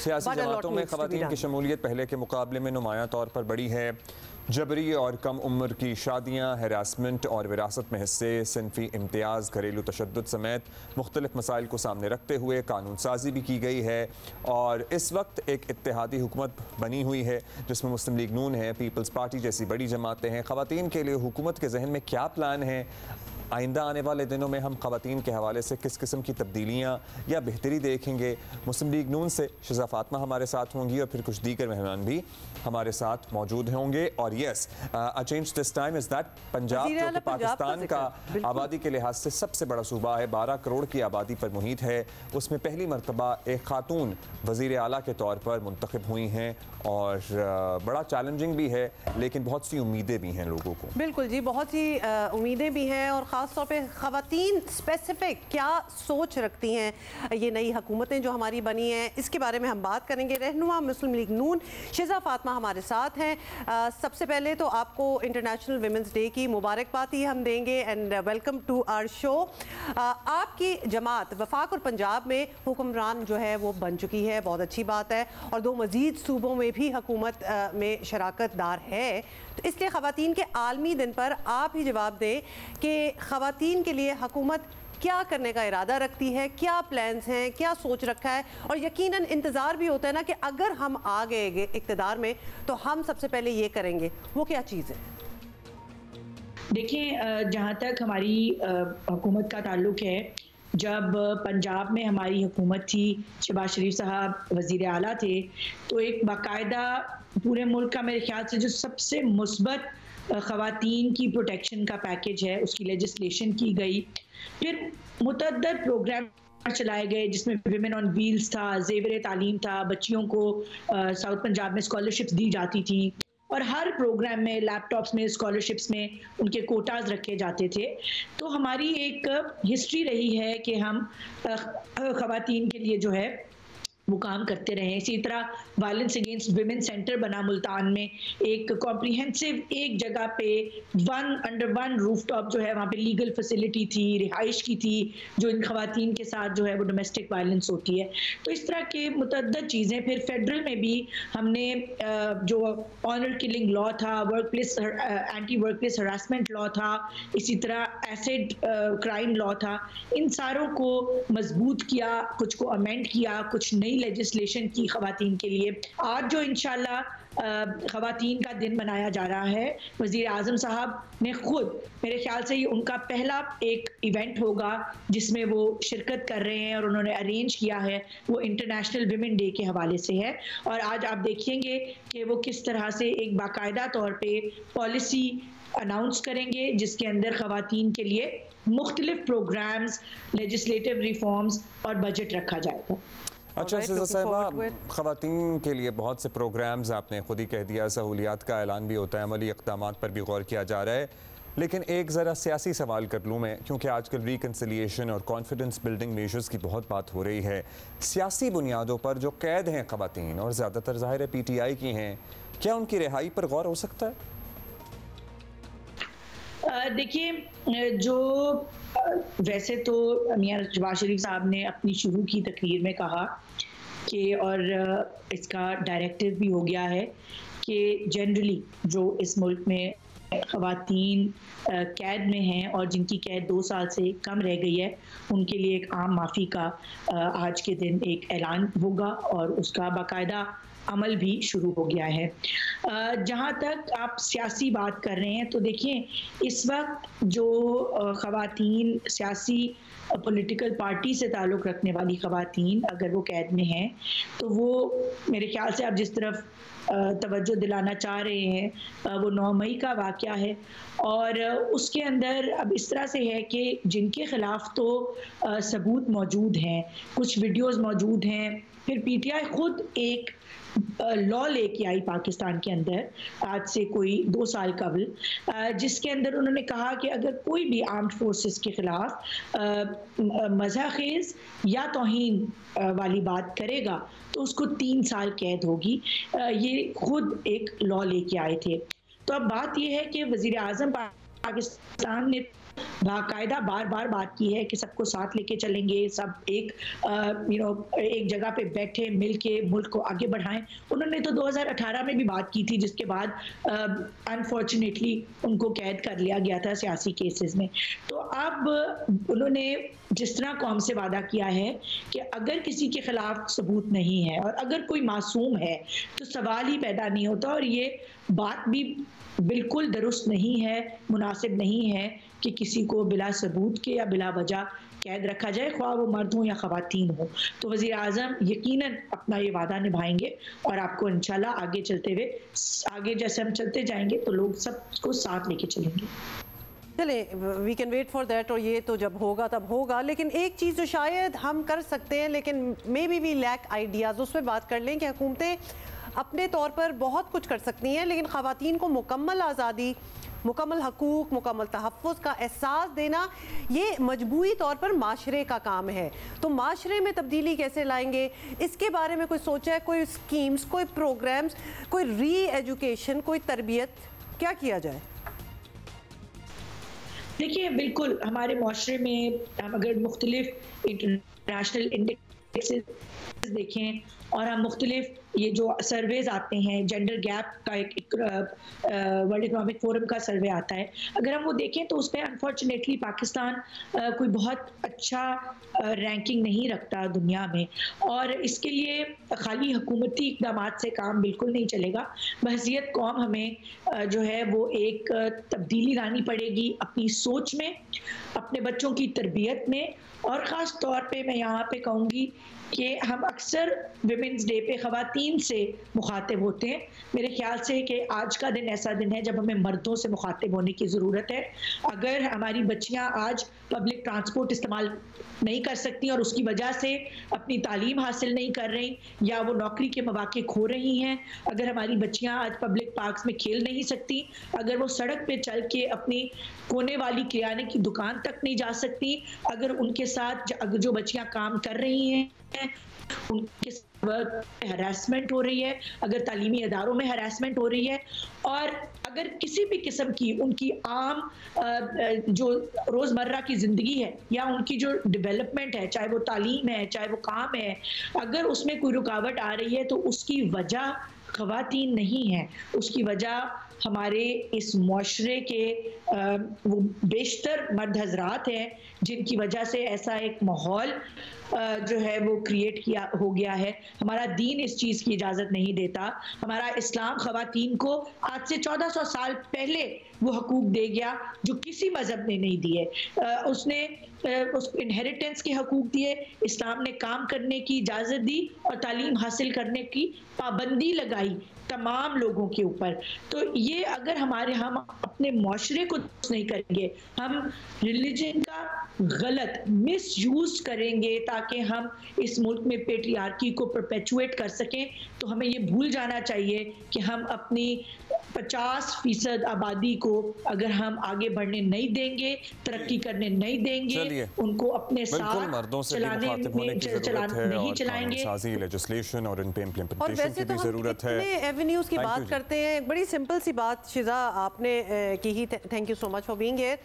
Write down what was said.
सियासी जमातों में ख़वातीन की शमूलियत पहले के मुकाबले में नुमायां तौर पर बढ़ी है। जबरी और कम उम्र की शादियाँ, हैरासमेंट और विरासत में हिस्से, सिनफी इम्तियाज़, घरेलू तशद्दुद समेत मुख्तलिफ मसाइल को सामने रखते हुए कानून साजी भी की गई है। और इस वक्त एक इत्तेहादी हुकूमत बनी हुई है जिसमें मुस्लिम लीग नून है, पीपल्स पार्टी जैसी बड़ी जमातें हैं। ख़वातीन के लिए हुकूमत के जहन में क्या प्लान है? आइंदा आने वाले दिनों में हम ख़वातीन के हवाले से किस किस्म की तब्दीलियाँ या बेहतरी देखेंगे? मुस्लिम लीग नून से शिजा फातिमा हमारे साथ होंगी और फिर कुछ दीगर मेहमान भी हमारे साथ मौजूद होंगे। और yes, a change this time is that Punjab जो कि पाकिस्तान का आबादी के लिहाज से सबसे बड़ा सूबा है, 12 करोड़ की आबादी पर मुहित है, उसमें पहली मरतबा एक खातून वज़ीर आला के तौर पर मुंतखब हुई हैं। और बड़ा चैलेंजिंग भी है, लेकिन बहुत सी उम्मीदें भी हैं लोगों को। बिल्कुल जी, बहुत सी उम्मीदें भी हैं और ख़ास तौर पे ख़वातीन स्पेसिफिक क्या सोच रखती हैं ये नई हुकूमतें जो हमारी बनी हैं, इसके बारे में हम बात करेंगे। रहनुमा मुस्लिम लीग नून शिजा फातिमा हमारे साथ हैं। सबसे पहले तो आपको इंटरनेशनल विमेंस डे की मुबारकबाद ही हम देंगे and welcome to our show. आपकी जमात वफाक और पंजाब में हुक्मरान जो है वो बन चुकी है, बहुत अच्छी बात है, और 2 मज़ीद सूबों में भी हुकूमत में शराकतदार है। तो इसलिए ख़वातीन के आलमी दिन पर आप ही जवाब दें कि ख़वातीन के लिए हुकूमत क्या करने का इरादा रखती है, क्या प्लान्स हैं, क्या सोच रखा है। और यकीनन इंतज़ार भी होता है ना कि अगर हम आ गए इक़्तिदार में तो हम सबसे पहले ये करेंगे, वो क्या चीज़ है? देखिए, जहाँ तक हमारी हुकूमत का ताल्लुक़ है, जब पंजाब में हमारी हुकूमत थी, शहबाज शरीफ साहब वज़ीर आला थे, तो एक बाकायदा पूरे मुल्क का मेरे ख्याल से जो सबसे मुस्बत ख़वातीन की प्रोटेक्शन का पैकेज है उसकी लेजिस्लेशन की गई। फिर मुतअद्दिद प्रोग्राम चलाए गए जिसमें विमेन ऑन व्हील्स था, ज़ेवर तालीम था, बच्चियों को साउथ पंजाब में स्कॉलरशिप्स दी जाती थी और हर प्रोग्राम में लैपटॉप्स में स्कॉलरशिप्स में उनके कोटाज रखे जाते थे। तो हमारी एक हिस्ट्री रही है कि हम ख़वातीन के लिए जो है वो काम करते रहे। इसी तरह वायलेंस अगेंस्ट विमेन सेंटर बना मुल्तान में, एक कॉम्प्रिहेंसिव एक जगह पे अंडर वन रूफटॉप जो है वहाँ पे लीगल फैसिलिटी थी, रिहाइश की थी, जो इन खवातीन के साथ जो है वो डोमेस्टिक वायलेंस होती है। तो इस तरह के मुतअद्दिद चीज़ें। फिर फेडरल में भी हमने जो ऑनर किलिंग लॉ था, work place anti work place harassment law था, इसी तरह एसिड क्राइम लॉ था, इन सारों को मजबूत किया, कुछ को अमेंड किया, कुछ नई लेजिस्लेशन की खवातीन के लिए। आज जो इंशाल्लाह खवातीन का दिन मनाया जा रहा है, वज़ीर आज़म साहब ने खुद, मेरे ख्याल से ये उनका पहला एक इवेंट होगा जिसमें वो शिरकत कर रहे हैं और उन्होंने अरेंज किया है, वो इंटरनेशनल विमेन डे के हवाले से है। और आज आप देखेंगे कि वो किस तरह से एक बाकायदा तौर पे पॉलिसी अनाउंस करेंगे जिसके अंदर खवातीन के लिए मुख्तलिफ प्रोग्राम्स, लेजिस्लेटिव रिफॉर्म्स और बजट रखा जाएगा। अच्छा शिजा साहिबा, ख़वातीन के लिए बहुत से प्रोग्राम्स, आपने खुद ही कह दिया, सहूलियात का ऐलान भी होता है, अमली इक़दामात पर भी गौर किया जा रहा है। लेकिन एक ज़रा सियासी सवाल कर लूँ मैं, क्योंकि आजकल रिकन्सिलिएशन और कॉन्फिडेंस बिल्डिंग मेजर्स की बहुत बात हो रही है। सियासी बुनियादों पर जो कैद हैं ख़वातीन, और ज़्यादातर ज़ाहिर है PTI की हैं, क्या उनकी रिहाई पर गौर हो सकता है? देखिए, जो वैसे तो मियां शहबाज शरीफ साहब ने अपनी शुरू की तकरीर में कहा कि, और इसका डायरेक्टिव भी हो गया है कि जनरली जो इस मुल्क में ख़वातीन कैद में हैं और जिनकी कैद 2 साल से कम रह गई है, उनके लिए एक आम माफ़ी का आज के दिन एक ऐलान होगा और उसका बाकायदा अमल भी शुरू हो गया है। जहाँ तक आप सियासी बात कर रहे हैं, तो देखिए इस वक्त जो ख़वातीन सियासी पॉलिटिकल पार्टी से ताल्लुक़ रखने वाली ख़वातीन अगर वो कैद में हैं, तो वो मेरे ख्याल से आप जिस तरफ तवज्जो दिलाना चाह रहे हैं वो 9 मई का वाक़या है। और उसके अंदर अब इस तरह से है कि जिनके ख़िलाफ़ तो सबूत मौजूद हैं, कुछ वीडियोज़ मौजूद हैं, फिर PTI ख़ुद एक लॉ लेके आई पाकिस्तान के अंदर आज से कोई 2 साल कबल, जिसके अंदर उन्होंने कहा कि अगर कोई भी आर्म्ड फोर्सेस के ख़िलाफ़ मज़ाख़ेज़ या तौहीन वाली बात करेगा तो उसको 3 साल कैद होगी। ये खुद एक लॉ लेके आए थे। तो अब बात यह है कि वज़ीर आज़म पाकिस्तान ने बाकायदा बार बार बात की है कि सबको साथ लेके चलेंगे, सब एक एक जगह पे बैठे मिल के मुल्क को आगे बढ़ाएं। उन्होंने तो 2018 में भी बात की थी, जिसके बाद अनफॉर्चुनेटली उनको कैद कर लिया गया था सियासी केसेस में। तो अब उन्होंने जिस तरह कौम से वादा किया है कि अगर किसी के खिलाफ सबूत नहीं है और अगर कोई मासूम है तो सवाल ही पैदा नहीं होता, और ये बात भी बिल्कुल दुरुस्त नहीं है, मुनासिब नहीं है कि किसी को बिला सबूत के या बिला वजह कैद रखा जाए, ख्वाह वो मर्द हो या ख़वातीन हो। तो वज़ीर आज़म यकीनन अपना ये वादा निभाएंगे और आपको इंशाल्लाह आगे चलते हुए, आगे जैसे हम चलते जाएंगे तो लोग सबको साथ लेके चलेंगे। चले, we can wait for that, और ये तो जब होगा तब होगा। लेकिन एक चीज़ जो शायद हम कर सकते हैं लेकिन maybe we lack ideas, उस पर बात कर लें कि हुकूमतें अपने तौर पर बहुत कुछ कर सकती हैं, लेकिन ख़वातीन को मुकम्मल आज़ादी, मुकम्मल हकूक़, मुकम्मल तहफ़्फ़ुज़ का एहसास देना ये मजबूरी तौर पर माशरे का काम है। तो माशरे में तब्दीली कैसे लाएंगे, इसके बारे में कोई सोचा है? कोई स्कीम्स, कोई प्रोग्राम्स, कोई री एजुकेशन, कोई तरबियत, क्या किया जाए? देखिए, बिल्कुल हमारे माशरे में हम अगर मुख्तलिफ इंटरनेशनल इंडेक्स देखें और हम मुख्तलिफ ये जो सर्वेज आते हैं, जेंडर गैप का एक वर्ल्ड इकोनॉमिक फोरम का सर्वे आता है, अगर हम वो देखें तो उसमें अनफॉर्चुनेटली पाकिस्तान कोई बहुत अच्छा रैंकिंग नहीं रखता दुनिया में। और इसके लिए खाली हुकूमती इक़दाम से काम बिल्कुल नहीं चलेगा। बहसियत कौम हमें जो है वो एक तब्दीली लानी पड़ेगी अपनी सोच में, अपने बच्चों की तरबियत में, और ख़ास तौर पे मैं यहाँ पे कहूँगी कि हम अक्सर विमेंस डे पे ख़वातीन से मुखातिब होते हैं। मेरे ख्याल से कि आज का दिन ऐसा दिन है जब हमें मर्दों से मुखातिब होने की ज़रूरत है। अगर हमारी बच्चियां आज पब्लिक ट्रांसपोर्ट इस्तेमाल नहीं कर सकती और उसकी वजह से अपनी तालीम हासिल नहीं कर रही या वो नौकरी के मौके खो रही हैं, अगर हमारी बच्चियां आज पब्लिक पार्क्स में खेल नहीं सकती, अगर वो सड़क पे चल के अपनी कोने वाली किराने की दुकान तक नहीं जा सकती, अगर उनके साथ जो बच्चियां काम कर रही हैं उनके हरासमेंट हो रही है, अगर तालीमी इदारों में हरासमेंट हो रही है, और अगर किसी भी किस्म की उनकी आम जो रोज़मर्रा की ज़िंदगी है या उनकी जो डेवलपमेंट है, चाहे वो तालीम है, चाहे वो काम है, अगर उसमें कोई रुकावट आ रही है तो उसकी वजह ख़वातीन नहीं है, उसकी वजह हमारे इस मुआशरे के वो बेशतर मर्द हजरात हैं जिनकी वजह से ऐसा एक माहौल जो है वो क्रिएट हो गया है। हमारा दीन इस चीज़ की इजाज़त नहीं देता। हमारा इस्लाम ख़वातीन को आज से 1400 साल पहले वो हकूक़ दे गया जो किसी मज़हब ने नहीं दिए। उसने उस इनहेरिटेंस के हकूक़ दिए, इस्लाम ने काम करने की इजाज़त दी और तालीम हासिल करने की पाबंदी लगाई तमाम लोगों के ऊपर। तो ये अगर हम अपने मुआशरे को नहीं करेंगे, हम रिलीजन का गलत मिसयूज करेंगे ताकि हम इस मुल्क में पेट्रियार्की को परपेचुएट कर सकें, तो हमें ये भूल जाना चाहिए कि हम अपनी 50% आबादी को अगर हम आगे बढ़ने नहीं देंगे, तरक्की करने नहीं देंगे, उनको अपने साथ चलाने नहीं चलाएंगे। लेजिस्लेशन और इन पे इम्प्लीमेंटेशन की भी ज़रूरत है। एवेन्यूज़ की बात करते हैं, बड़ी सिंपल सी बात शिजा आपने की ही, thank you so much for being here.